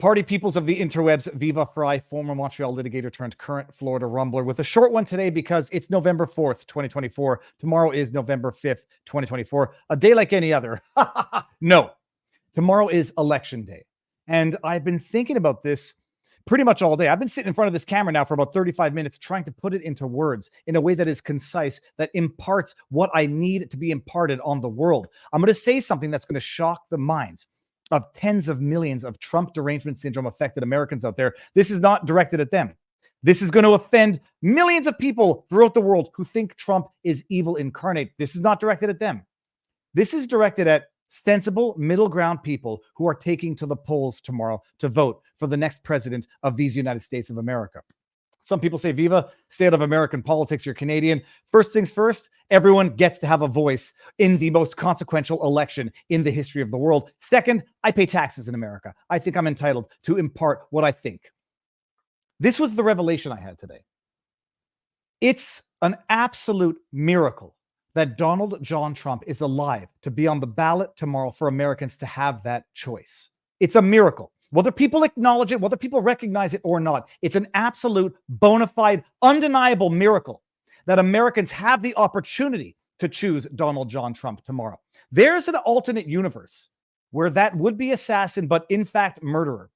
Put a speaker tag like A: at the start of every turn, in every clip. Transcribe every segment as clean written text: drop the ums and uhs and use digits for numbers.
A: Party peoples of the interwebs, Viva Frei, former Montreal litigator turned current Florida rumbler, with a short one today because it's November 4th, 2024. Tomorrow is November 5th, 2024. A day like any other. No, tomorrow is election day. And I've been thinking about this pretty much all day. I've been sitting in front of this camera now for about 35 minutes trying to put it into words in a way that is concise, that imparts what I need to be imparted on the world. I'm going to say something that's going to shock the minds of tens of millions of Trump derangement syndrome affected Americans out there. This is not directed at them. This is going to offend millions of people throughout the world who think Trump is evil incarnate. This is not directed at them. This is directed at sensible middle ground people who are taking to the polls tomorrow to vote for the next president of these United States of America. Some people say, Viva, stay out of American politics, you're Canadian. First things first, everyone gets to have a voice in the most consequential election in the history of the world. Second, I pay taxes in America. I think I'm entitled to impart what I think. This was the revelation I had today. It's an absolute miracle that Donald John Trump is alive to be on the ballot tomorrow for Americans to have that choice. It's a miracle. Whether people acknowledge it, whether people recognize it or not, it's an absolute, bona fide, undeniable miracle that Americans have the opportunity to choose Donald John Trump tomorrow. There's an alternate universe where that would-be assassin, but in fact murderer,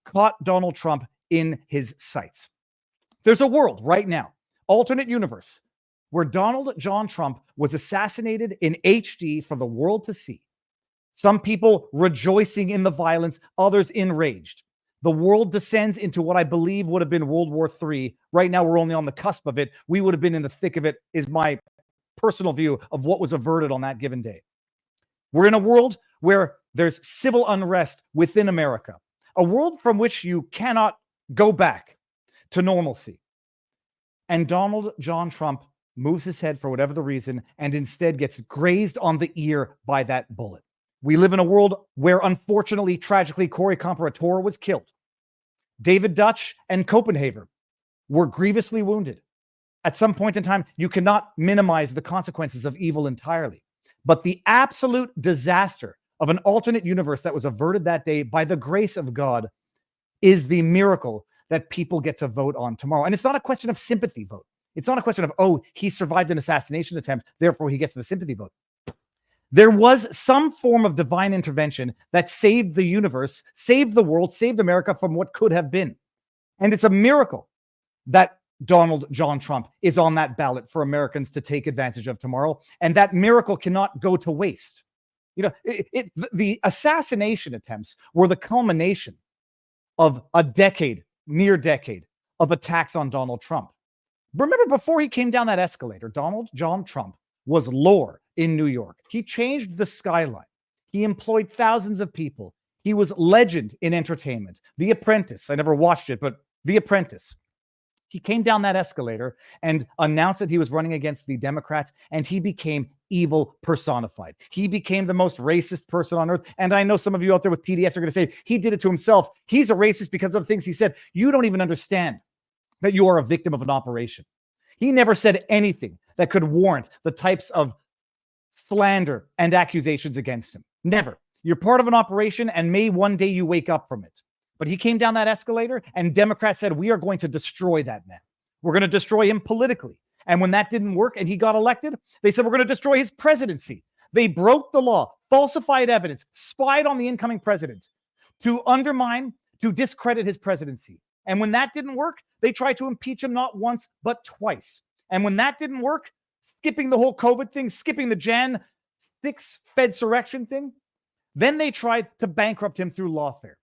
A: caught Donald Trump in his sights. There's a world right now, alternate universe, where Donald John Trump was assassinated in HD for the world to see. Some people rejoicing in the violence, others enraged. The world descends into what I believe would have been World War III. Right now, we're only on the cusp of it. We would have been in the thick of it, is my personal view of what was averted on that given day. We're in a world where there's civil unrest within America, a world from which you cannot go back to normalcy. And Donald John Trump moves his head for whatever the reason and instead gets grazed on the ear by that bullet. We live in a world where, unfortunately, tragically, Corey Comparator was killed. David Dutch and Copenhagen were grievously wounded. At some point in time, you cannot minimize the consequences of evil entirely. But the absolute disaster of an alternate universe that was averted that day by the grace of God is the miracle that people get to vote on tomorrow. And it's not a question of sympathy vote. It's not a question of, oh, he survived an assassination attempt, therefore he gets the sympathy vote. There was some form of divine intervention that saved the universe, saved the world, saved America from what could have been. And it's a miracle that Donald John Trump is on that ballot for Americans to take advantage of tomorrow. And that miracle cannot go to waste. You know, the assassination attempts were the culmination of a decade, near decade, of attacks on Donald Trump. Remember, before he came down that escalator, Donald John Trump was lore in New York. He changed the skyline. He employed thousands of people. He was legend in entertainment. The Apprentice, I never watched it, but The Apprentice. He came down that escalator and announced that he was running against the Democrats, and he became evil personified. He became the most racist person on earth. And I know some of you out there with TDS are going to say he did it to himself. He's a racist because of the things he said. You don't even understand that you are a victim of an operation. He never said anything that could warrant the types of slander and accusations against him. Never. You're part of an operation, and may one day you wake up from it. But he came down that escalator, and Democrats said, we are going to destroy that man. We're going to destroy him politically. And when that didn't work and he got elected, they said, we're going to destroy his presidency. They broke the law, falsified evidence, spied on the incoming president to undermine, to discredit his presidency. And when that didn't work, they tried to impeach him not once, but twice. And when that didn't work, skipping the whole COVID thing, skipping the Jan 6 Fedsurrection thing, then they tried to bankrupt him through lawfare.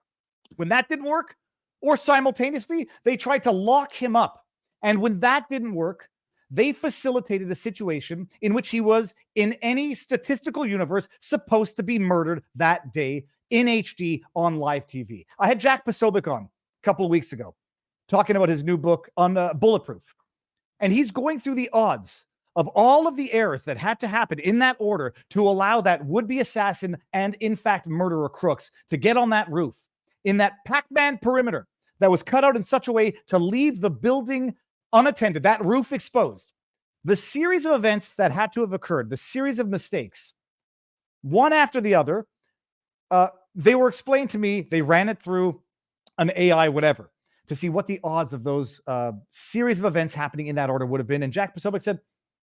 A: When that didn't work, or simultaneously, they tried to lock him up. And when that didn't work, they facilitated a situation in which he was, in any statistical universe, supposed to be murdered that day in HD on live TV. I had Jack Posobiec on a couple of weeks ago talking about his new book on Bulletproof. And he's going through the odds of all of the errors that had to happen in that order to allow that would-be assassin and, in fact, murderer Crooks to get on that roof in that Pac-Man perimeter that was cut out in such a way to leave the building unattended, that roof exposed. The series of events that had to have occurred, the series of mistakes, one after the other, they were explained to me. They ran it through an AI, whatever, to see what the odds of those series of events happening in that order would have been. And Jack Posobiec said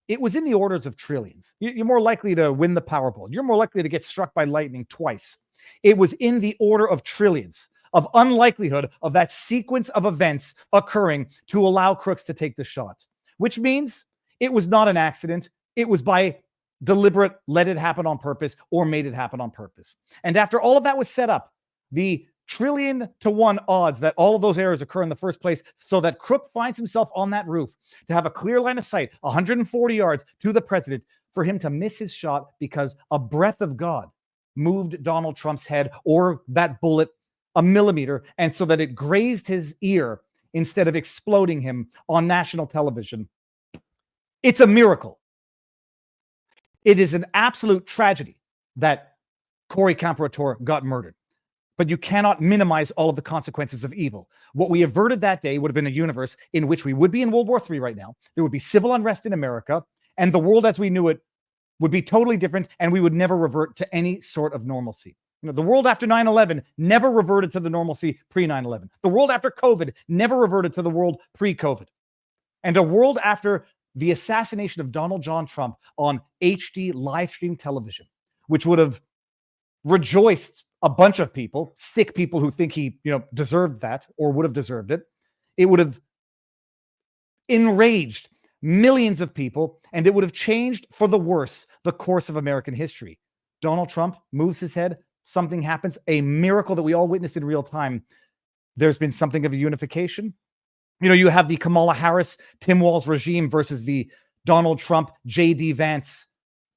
A: it was in the orders of trillions. You're more likely to win the Powerball. You're more likely to get struck by lightning twice. It was in the order of trillions of unlikelihood of that sequence of events occurring to allow crooks to take the shot, which means it was not an accident. It was by deliberate, let it happen on purpose, or made it happen on purpose. And after all of that was set up, the 1,000,000,000,000 odds that all of those errors occur in the first place, so that Crook finds himself on that roof to have a clear line of sight, 140 yards to the president, for him to miss his shot because a breath of God moved Donald Trump's head, or that bullet a millimeter, and so that it grazed his ear instead of exploding him on national television. It's a miracle. It is an absolute tragedy that Corey Comparator got murdered. But you cannot minimize all of the consequences of evil. What we averted that day would have been a universe in which we would be in World War III right now. There would be civil unrest in America, and the world as we knew it would be totally different, and we would never revert to any sort of normalcy. The world after 9/11 never reverted to the normalcy pre-9/11. The world after COVID never reverted to the world pre-COVID. And a world after the assassination of Donald John Trump on HD live stream television, which would have rejoiced a bunch of people, sick people who think he, deserved that or would have deserved it. It would have enraged millions of people, and it would have changed for the worse the course of American history. Donald Trump moves his head, something happens, a miracle that we all witnessed in real time. There's been something of a unification. You have the Kamala Harris, Tim Walz regime versus the Donald Trump, J.D. Vance,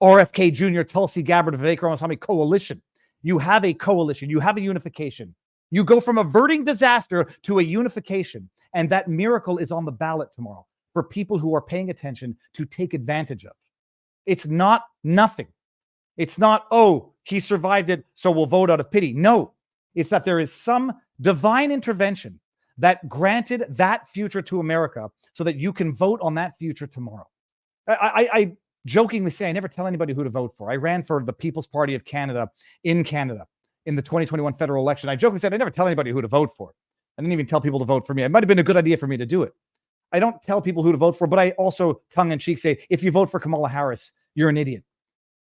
A: RFK Jr., Tulsi Gabbard, Vivek Ramaswamy coalition. You have a coalition. You have a unification. You go from averting disaster to a unification. And that miracle is on the ballot tomorrow for people who are paying attention to take advantage of. It's not nothing. It's not, oh, he survived it, so we'll vote out of pity. No, it's that there is some divine intervention that granted that future to America so that you can vote on that future tomorrow. I jokingly say I never tell anybody who to vote for. I ran for the People's Party of Canada in the 2021 federal election. I jokingly said I never tell anybody who to vote for. I didn't even tell people to vote for me. It might have been a good idea for me to do it. I don't tell people who to vote for, but I also tongue-in-cheek say, if you vote for Kamala Harris, you're an idiot.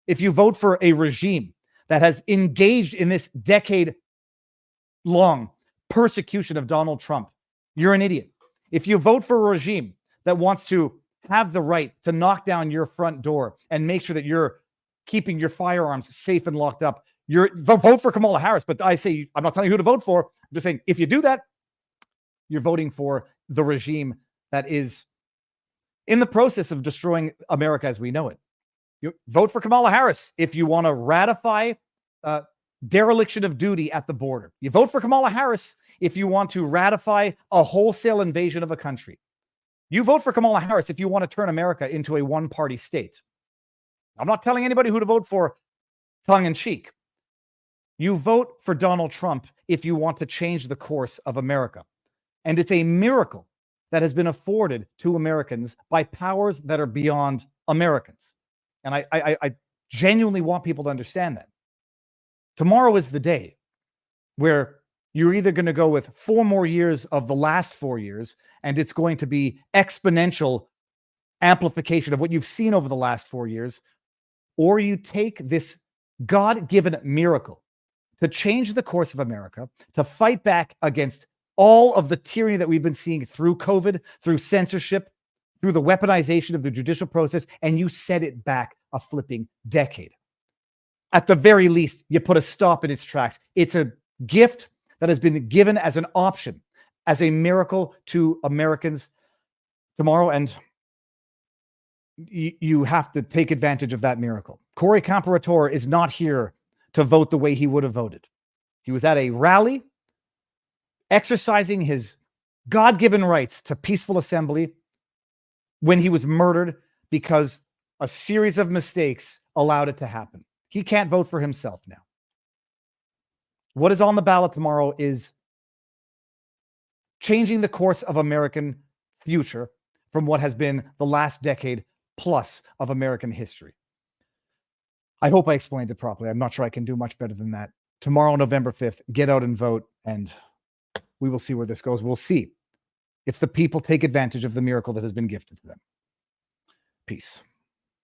A: If you vote for a regime that has engaged in this decade-long persecution of Donald Trump, you're an idiot. If you vote for a regime that wants to have the right to knock down your front door and make sure that you're keeping your firearms safe and locked up, vote for Kamala Harris. But I say, I'm not telling you who to vote for. I'm just saying, if you do that, you're voting for the regime that is in the process of destroying America as we know it. You vote for Kamala Harris if you want to ratify dereliction of duty at the border. You vote for Kamala Harris if you want to ratify a wholesale invasion of a country. You vote for Kamala Harris if you want to turn America into a one-party state. I'm not telling anybody who to vote for tongue-in-cheek. You vote for Donald Trump if you want to change the course of America. And it's a miracle that has been afforded to Americans by powers that are beyond Americans. And I genuinely want people to understand that. Tomorrow is the day where you're either going to go with 4 more years of the last 4 years, and it's going to be exponential amplification of what you've seen over the last 4 years, or you take this God-given miracle to change the course of America, to fight back against all of the tyranny that we've been seeing through COVID, through censorship, through the weaponization of the judicial process, and you set it back a flipping decade. At the very least, you put a stop in its tracks. It's a gift that has been given as an option, as a miracle to Americans tomorrow, and you have to take advantage of that miracle. Corey Comparator is not here to vote the way he would have voted. He was at a rally, exercising his God-given rights to peaceful assembly when he was murdered because a series of mistakes allowed it to happen. He can't vote for himself now. What is on the ballot tomorrow is changing the course of American future from what has been the last decade plus of American history. I hope I explained it properly. I'm not sure I can do much better than that. Tomorrow, November 5th, get out and vote, and We will see where this goes. We'll see if the people take advantage of the miracle that has been gifted to them. Peace.